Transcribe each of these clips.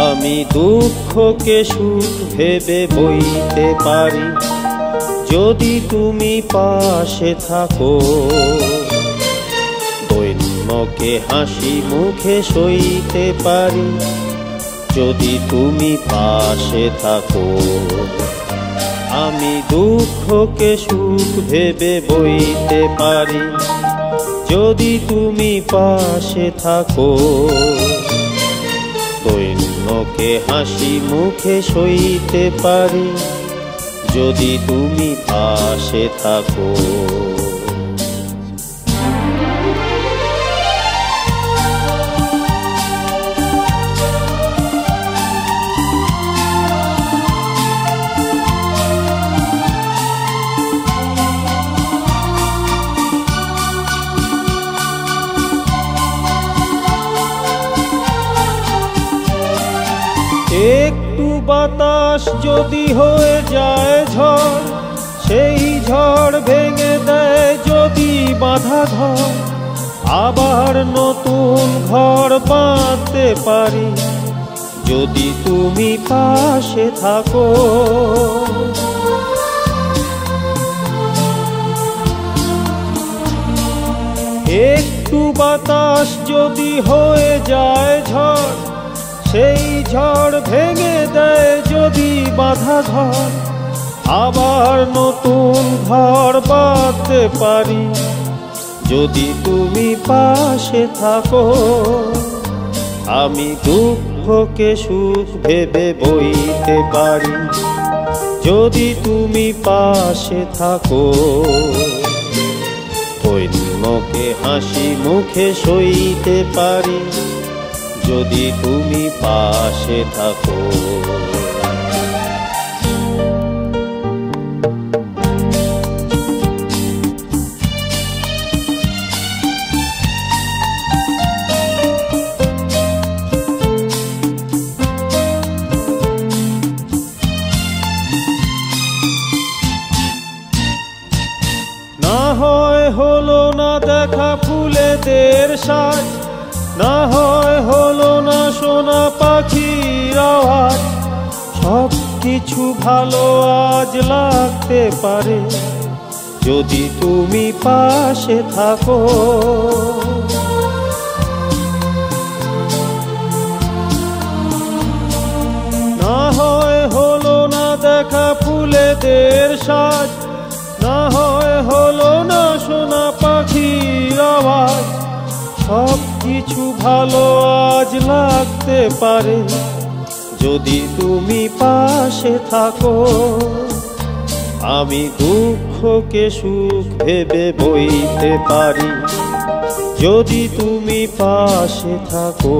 আমি দুঃখকে সুখ ভেবে বইতে পারি যদি তুমি পাশে থাকো। দৈন্যকে হাসি মুখে সইতে পারি যদি তুমি পাশে থাকো। আমি দুঃখকে সুখ ভেবে বইতে পারি যদি তুমি পাশে থাকো। দৈন্যকে হাসি মুখে সইতে পারি যদি তুমি পাশে থাকো। একটু বাতাস যদি হয়ে যায় ঝড়, সেই ঝড় ভেঙে দেয় যদি বাঁধা ঘর। আবার নতুন ঘর বাঁধতে পারি যদি তুমি পাশে থাকো। একটু বাতাস যদি হয়ে যায় ঝড়, সেই ঝড় ভেঙে দেয় যদি বাঁধা ঘর। আবার নতুন ঘর বাঁধতে পারি যদি তুমি পাশে থাকো। আমি দুঃখকে সুখ ভেবে বইতে পারি যদি তুমি পাশে থাকো। দৈন্যকে হাসি মুখে সইতে পারি যদি তুমি পাশে থাকো। না হয় হলো না দেখা ফুলেদের সাজ, না হয় হলো না শোনা পাখির আওয়াজ। সব কিছু ভালো আজ লাগতে পারে যদি তুমি পাশে থাকো। না হয় হলো না দেখা ফুলেদের সাজ, না হয় হলো না শোনা পাখির আওয়াজ। সব কিছু ভালো আজ লাগতে পারে যদি তুমি পাশে থাকো। আমি দুঃখকে সুখ ভেবে বইতে পারি যদি তুমি পাশে থাকো।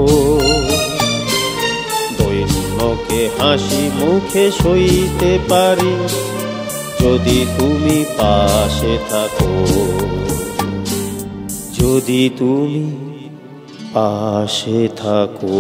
দৈন্যকে হাসি মুখে সইতে পারি যদি তুমি পাশে থাকো। যদি তুমি পাশে থাকো।